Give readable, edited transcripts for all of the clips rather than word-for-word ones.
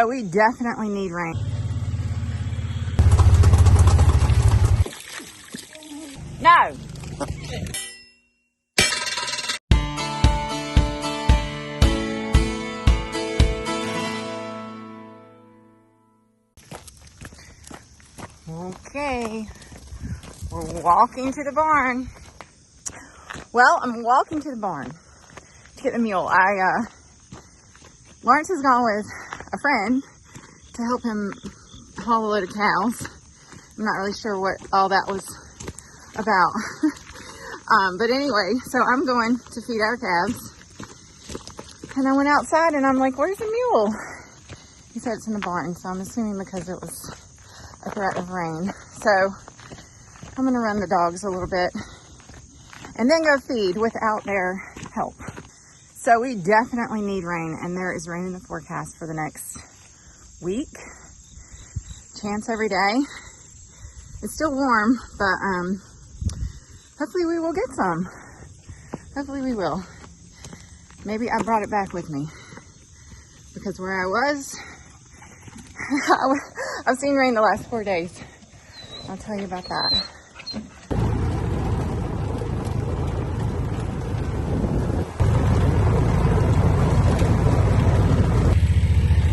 So we definitely need rain. No. Okay, we're walking to the barn. Well, I'm walking to the barn to get the mule. Lawrence has gone with a friend to help him haul a load of cows. I'm not really sure what all that was about. But anyway, so I'm going to feed our calves. And I went outside and I'm like, where's the mule? He said it's in the barn, so I'm assuming because it was a threat of rain. So I'm gonna run the dogs a little bit and then go feed without their help. So we definitely need rain, and there is rain in the forecast for the next week. Chance every day. It's still warm, but hopefully we will get some. Hopefully we will. Maybe I brought it back with me because where I was, I've seen rain the last 4 days. I'll tell you about that.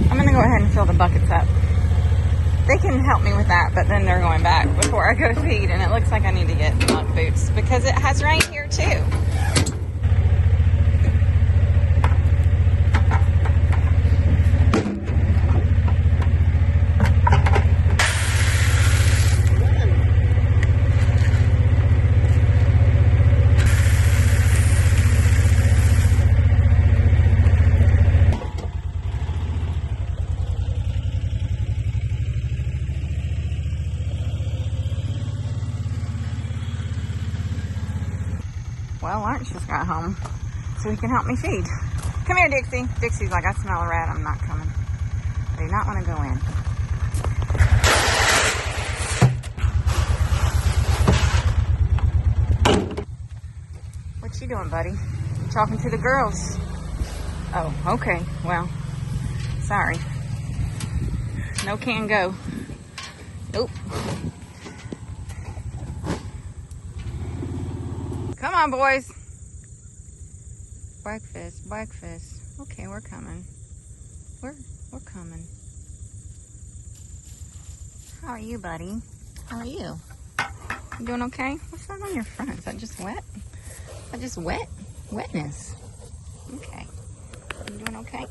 I'm gonna go ahead and fill the buckets up. They can help me with that, but then they're going back before I go feed, and it looks like I need to get muck boots because it has rain here too. Well, Lawrence just got home, so he can help me feed. Come here, Dixie. Dixie's like, I smell a rat. I'm not coming. I do not want to go in. What you doing, buddy? You talking to the girls? Oh, okay. Well, sorry. No can go. Nope. Come on, boys. Breakfast, breakfast. Okay, we're coming. We're coming. How are you, buddy? How are you? You doing okay? What's that on your front? Is that just wet? Is that just wetness? Okay. You doing okay?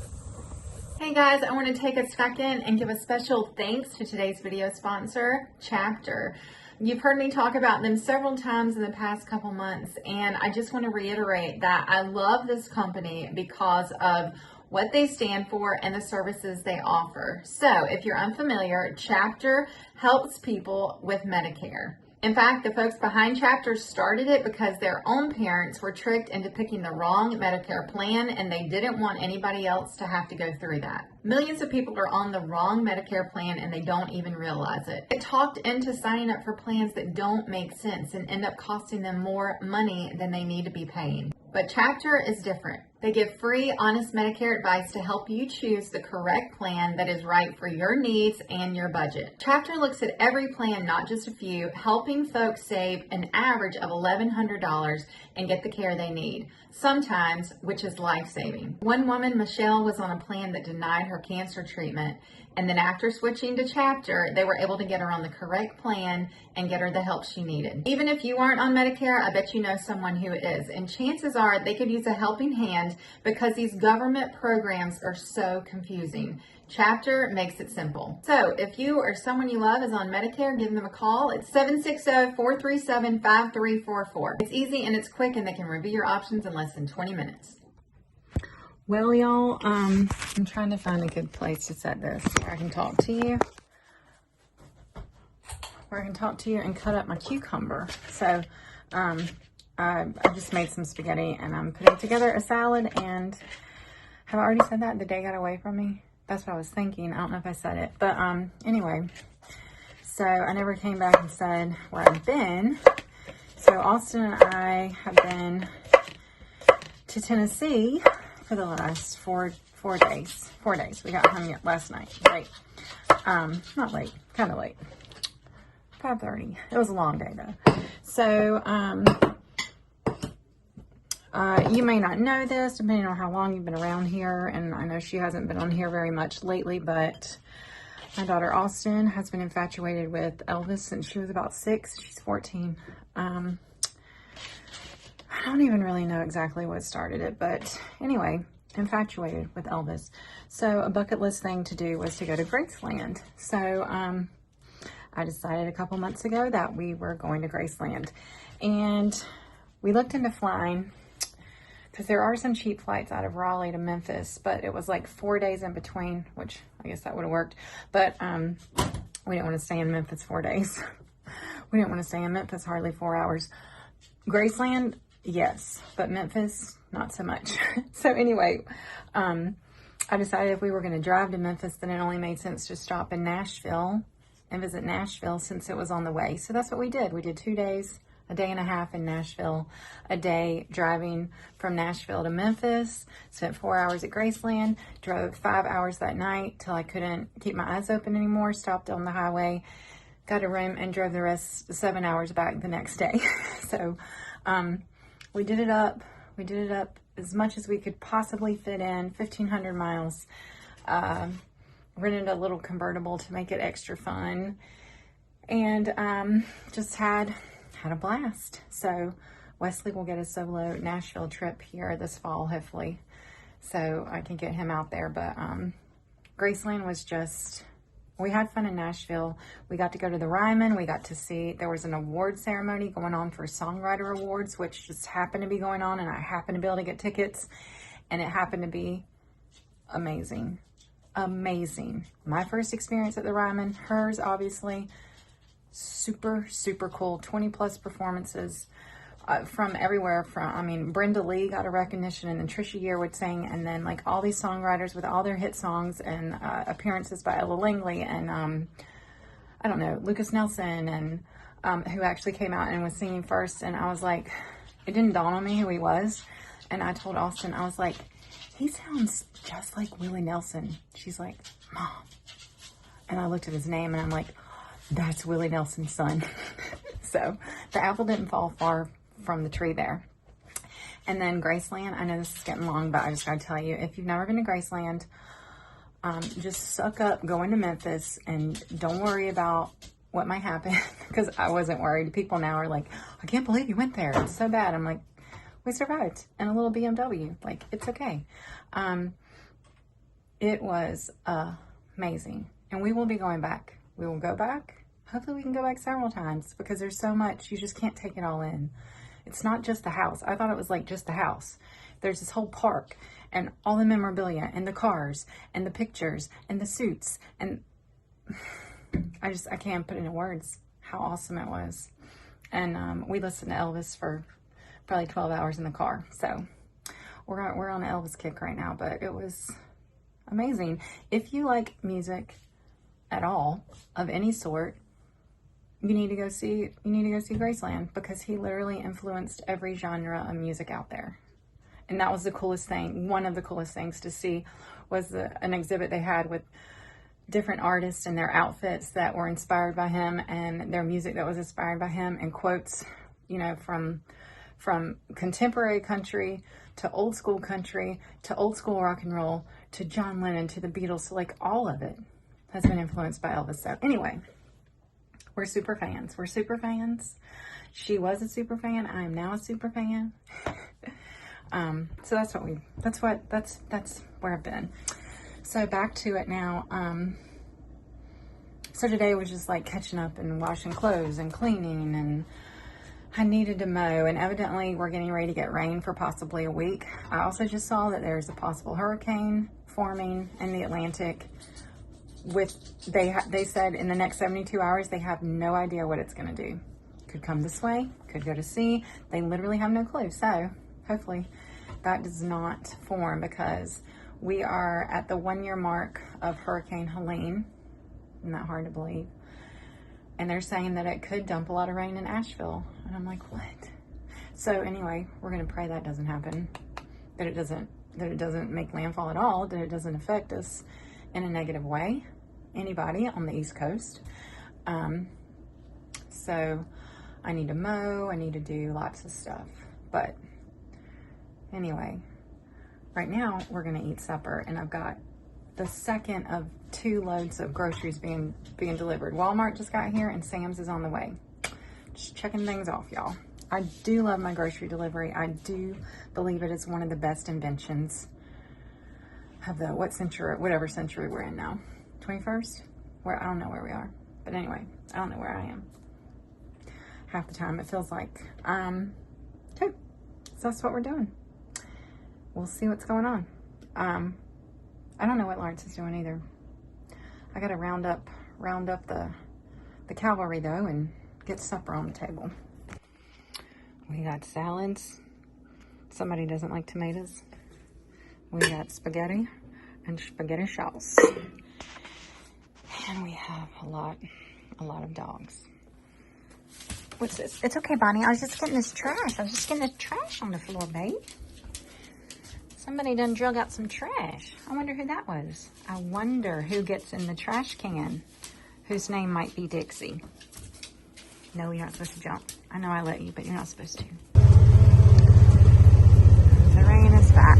Hey guys, I want to take a second and give a special thanks to today's video sponsor, Chapter. You've heard me talk about them several times in the past couple months, and I just want to reiterate that I love this company because of what they stand for and the services they offer. So if you're unfamiliar, Chapter helps people with Medicare. In fact, the folks behind Chapter started it because their own parents were tricked into picking the wrong Medicare plan, and they didn't want anybody else to have to go through that. Millions of people are on the wrong Medicare plan and they don't even realize it. They talked into signing up for plans that don't make sense and end up costing them more money than they need to be paying. But Chapter is different. They give free, honest Medicare advice to help you choose the correct plan that is right for your needs and your budget. Chapter looks at every plan, not just a few, helping folks save an average of $1,100 and get the care they need, sometimes, which is life-saving. One woman, Michelle, was on a plan that denied her cancer treatment, and then after switching to Chapter, they were able to get her on the correct plan and get her the help she needed. Even if you aren't on Medicare, I bet you know someone who is, and chances are they could use a helping hand because these government programs are so confusing. Chapter makes it simple. So if you or someone you love is on Medicare, give them a call. It's 760-437-5344. It's easy and it's quick, and they can review your options in less than 20 minutes. Well, y'all, I'm trying to find a good place to set this where I can talk to you. And cut up my cucumber. So, I just made some spaghetti and I'm putting together a salad, and have I already said that? The day got away from me? That's what I was thinking. I don't know if I said it, but anyway, so I never came back and said where I've been. So Austin and I have been to Tennessee for the last 4 days. 4 days. We got home last night. Late. Not late. Kind of late. 5:30. It was a long day though. So, you may not know this depending on how long you've been around here. And I know she hasn't been on here very much lately, but my daughter Austin has been infatuated with Elvis since she was about 6. She's 14. I don't even really know exactly what started it, but anyway, infatuated with Elvis. So a bucket list thing to do was to go to Graceland. So I decided a couple months ago that we were going to Graceland, and we looked into flying because there are some cheap flights out of Raleigh to Memphis, but it was like 4 days in between, which I guess that would have worked. But we didn't want to stay in Memphis 4 days. We didn't want to stay in Memphis hardly 4 hours. Graceland, yes, but Memphis, not so much. So anyway, I decided if we were going to drive to Memphis, then it only made sense to stop in Nashville and visit Nashville since it was on the way. So that's what we did. We did 2 days, a day and a half in Nashville, a day driving from Nashville to Memphis, spent 4 hours at Graceland, drove 5 hours that night till I couldn't keep my eyes open anymore, stopped on the highway, got a room, and drove the rest 7 hours back the next day. So we did it up. We did it up as much as we could possibly fit in, 1,500 miles. Rented a little convertible to make it extra fun, and just had a blast. So Wesley will get a solo Nashville trip here this fall, hopefully, so I can get him out there. But Graceland was just, we had fun in Nashville. We got to go to the Ryman. We got to see, there was an award ceremony going on for Songwriter Awards, which just happened to be going on, and I happened to be able to get tickets, and it happened to be amazing. Amazing. My first experience at the Ryman, hers obviously, super, super cool. 20 plus performances from everywhere. Brenda Lee got a recognition, and then Trisha Yearwood sang, and then like all these songwriters with all their hit songs, and appearances by Ella Langley, and I don't know, Lucas Nelson, and who actually came out and was singing first. And I was like, it didn't dawn on me who he was. And I told Austin, I was like, he sounds just like Willie Nelson. She's like, Mom. And I looked at his name, and I'm like, that's Willie Nelson's son. So the apple didn't fall far from the tree there. And then Graceland, I know this is getting long, but I just gotta tell you, if you've never been to Graceland, just suck up going to Memphis and don't worry about what might happen, because I wasn't worried. People now are like, I can't believe you went there. It's so bad. I'm like, we survived in a little BMW. Like, it's okay. It was amazing. And we will be going back. We will go back. Hopefully we can go back several times, because there's so much. You just can't take it all in. It's not just the house. I thought it was like just the house. There's this whole park and all the memorabilia and the cars and the pictures and the suits. And I can't put into words how awesome it was. And we listened to Elvis for probably 12 hours in the car. So we're on an Elvis kick right now, but it was amazing. If you like music at all of any sort, you need to go see Graceland, because he literally influenced every genre of music out there. And that was the coolest thing. One of the coolest things to see was an exhibit they had with different artists and their outfits that were inspired by him, and their music that was inspired by him, and quotes, you know, from contemporary country to old school country to old school rock and roll to John Lennon to the Beatles. So like all of it has been influenced by Elvis. So anyway, we're super fans. We're super fans. She was a super fan. I am now a super fan. So that's where I've been. So back to it now. So today was just like catching up and washing clothes and cleaning, and I needed to mow, and evidently we're getting ready to get rain for possibly a week. I also just saw that there's a possible hurricane forming in the Atlantic. They said in the next 72 hours, they have no idea what it's going to do. Could come this way, could go to sea. They literally have no clue. So hopefully that does not form, because we are at the 1 year mark of Hurricane Helene. Isn't that hard to believe? And they're saying that it could dump a lot of rain in Asheville. And I'm like, what? So anyway, we're going to pray that doesn't happen, that it doesn't that it doesn't make landfall at all, that it doesn't affect us in a negative way, anybody on the East Coast. So I need to mow, I need to do lots of stuff. But anyway, right now we're gonna eat supper, and I've got the second of 2 loads of groceries being delivered. Walmart just got here and Sam's is on the way. Just checking things off, y'all. I do love my grocery delivery. I do believe it is one of the best inventions of the, whatever century we're in now. 21st? I don't know where we are. But anyway, I don't know where I am. Half the time it feels like I'm 2. So that's what we're doing. We'll see what's going on. I don't know what Lawrence is doing either. I gotta round up the cavalry though and get supper on the table. We got salads. Somebody doesn't like tomatoes. We got spaghetti and spaghetti sauce. And we have a lot of dogs. What's this? It's okay, Bonnie. I was just getting this trash. I was just getting the trash on the floor, babe. Somebody done drug out some trash. I wonder who that was. I wonder who gets in the trash can, whose name might be Dixie. No, you're not supposed to jump. I know I let you, but you're not supposed to. The rain is back.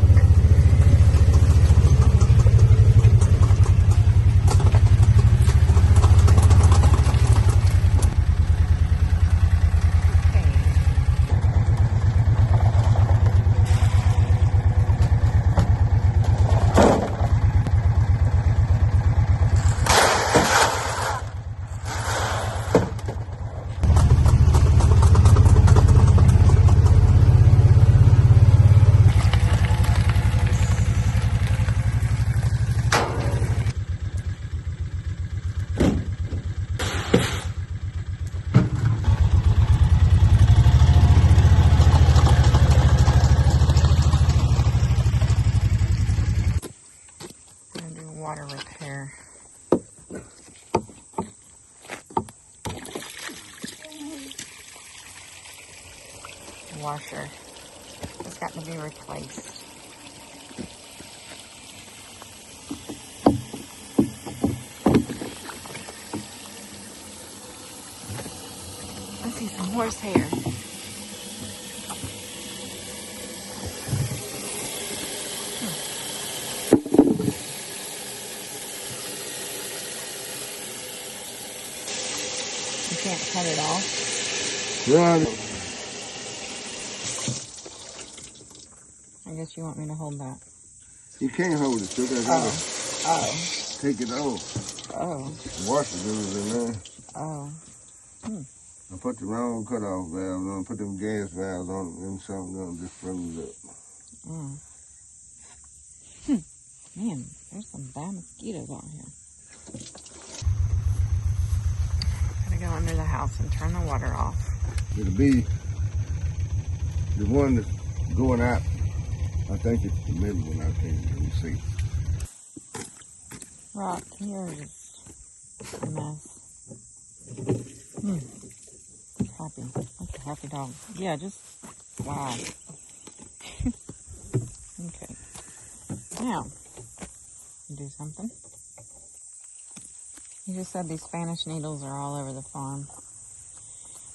Water repair. Washer has got to be replaced. I see some horsehair. Can't cut it off. Yeah. I guess you want me to hold that. You can't hold it. You gotta take it off. Oh. Wash it in there. Oh. I put the wrong cutoff valves on. Put them gas valves on and something else just froze up. Man, there's some bad mosquitoes out here. Gotta go under the house and turn the water off. It'll be the one that's going out. I think it's the middle one. I can't really see. Rock, here is a mess. Happy. That's a happy dog. Yeah, just wow. Okay. Now, do something. He just said these Spanish needles are all over the farm.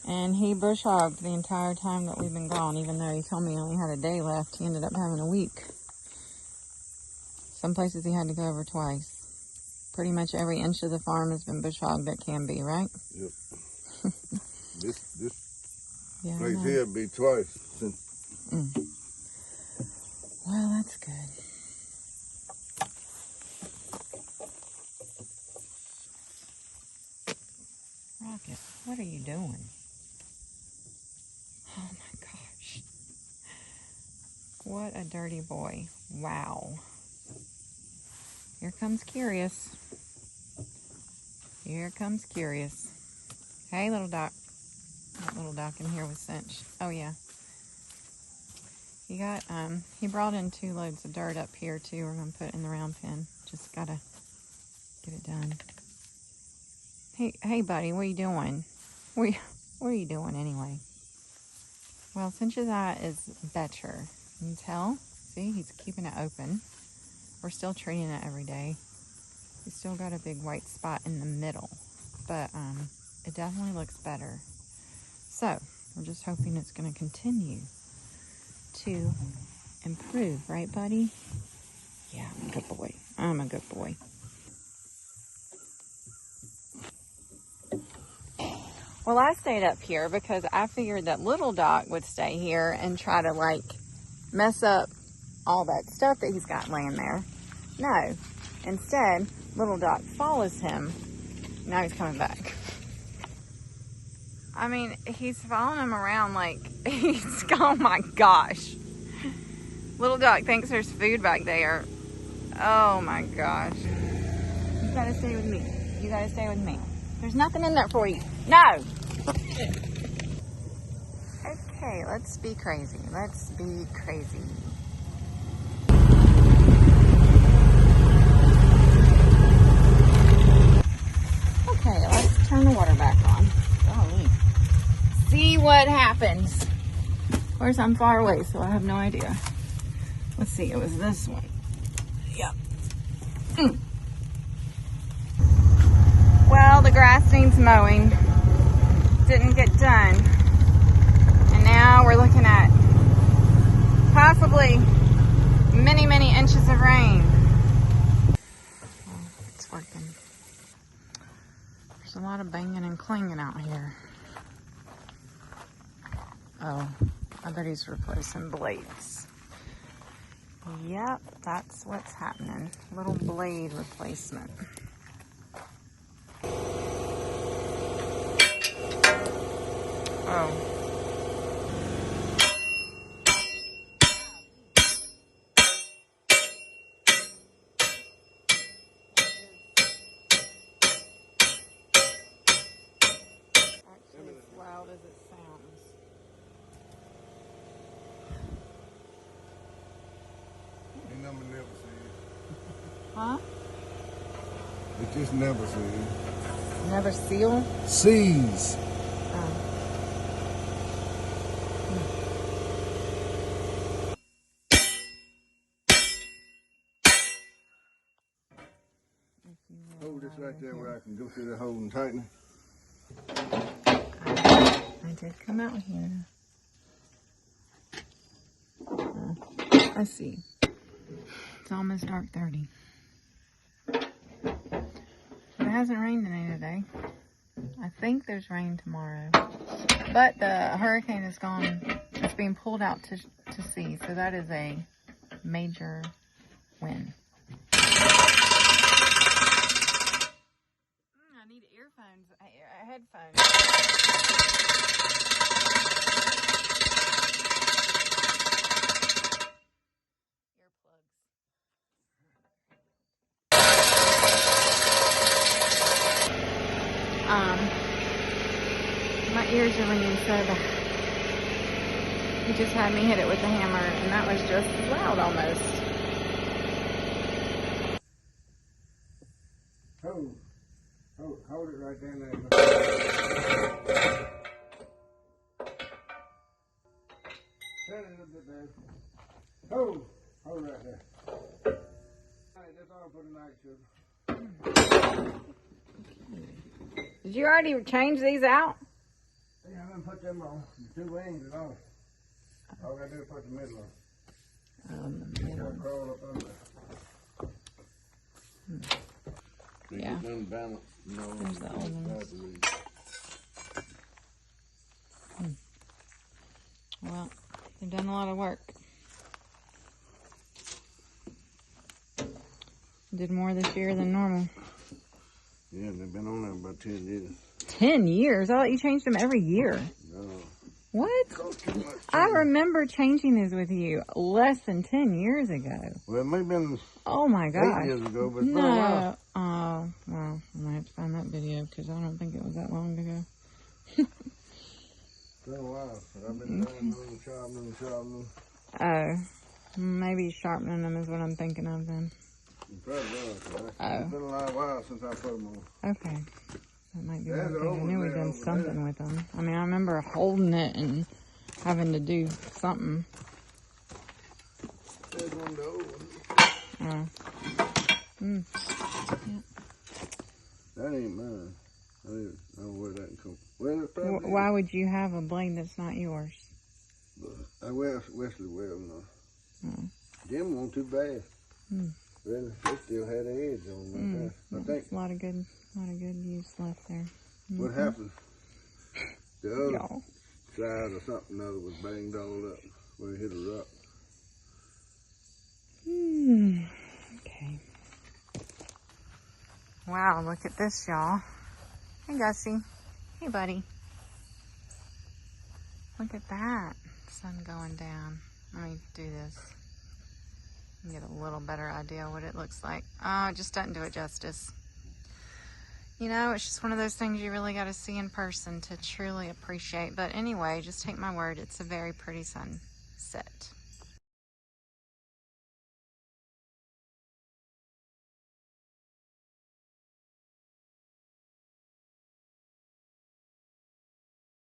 And he bush hogged the entire time that we've been gone, even though he told me he only had a day left. He ended up having a week. Some places he had to go over twice. Pretty much every inch of the farm has been bush hogged that can be, right? Yep. this place here be twice. Well, that's good. Rocket, what are you doing? Oh my gosh. What a dirty boy. Wow. Here comes Curious. Here comes Curious. Hey, little Doc. That little Doc in here was cinched. Oh, yeah. He brought in 2 loads of dirt up here, too. We're going to put it in the round pen. Just got to get it done. Hey, buddy, what are you doing? What are you doing anyway? Well, Cinch's eye is better. Can you tell? See, he's keeping it open. We're still treating it every day. He's still got a big white spot in the middle, but it definitely looks better. So we're just hoping it's going to continue to improve, right, buddy? Yeah, I'm a good boy. I'm a good boy. Well, I stayed up here because I figured that little Doc would stay here and try to like mess up all that stuff that he's got laying there. No, instead, little Doc follows him. Now he's coming back. I mean, he's following him around like he's, oh my gosh. Little Doc thinks there's food back there. Oh my gosh. You gotta stay with me. You gotta stay with me. There's nothing in there for you. No! Okay, let's be crazy. Let's be crazy. Okay, let's turn the water back on. Golly. See what happens. Of course, I'm far away, so I have no idea. Let's see, it was this one. Yep. Well, the grass needs mowing. Didn't get done. And now we're looking at possibly many, many inches of rain. Oh, it's working. There's a lot of banging and clanging out here. Oh, I bet he's replacing blades. Yep, that's what's happening. Little blade replacement. Oh. Actually, as loud as it sounds. They never seen. Huh? It just never seen. Never seal? Seas. Oh. Hold this right there where I can go through the hole and tighten I did come out here. I see. It's almost dark 30. But it hasn't rained any today. I think there's rain tomorrow. But the hurricane is gone. It's being pulled out to sea. So that is a major win. I need earphones, headphones. Earplugs. My ears are ringing so bad. He just had me hit it with the hammer, and that was just as loud almost. Hold it right there. Turn it a little bit there. Hold right there. Alright, that's all for tonight, sugar. Did you already change these out? Yeah, I'm gonna put them on. The two wings and all. All I gotta do is put the middle on. The middle. I'll crawl up under. Yeah. Unbalanced. No, there's the old ones. Well, they've done a lot of work. Did more this year than normal. Yeah, they've been on there about 10 years. 10 years? I thought you changed them every year. No. What? I remember changing these with you less than 10 years ago. Well, it may have been oh my gosh. 8 years ago, but it's been a No. while. Oh, well, I might have to find that video because I don't think it was that long ago. It's been a while, but I've been doing them, sharpening. Oh, maybe sharpening them is what I'm thinking of then. You probably will, 'cause Oh. It's been a while since I put them on. Okay. That might be There's one an thing. I old knew one we'd there done over something there. with them. I mean, I remember holding it and having to do something. There's one of the old ones. That ain't mine. I don't know where that come from. Well, it's probably Why would you have a blade that's not yours? Wesley well, no. Them weren't too bad. Really, they still had the edge on them. I think a lot of good use left there. what happened, the other side or something other was banged all up when it hit a rock. Okay. Wow, look at this, y'all. Hey, Gussie. Hey, buddy. Look at that. Sun going down. Let me do this. Get a little better idea what it looks like. Oh, it just doesn't do it justice. You know, it's just one of those things you really got to see in person to truly appreciate. But anyway, just take my word, it's a very pretty sunset.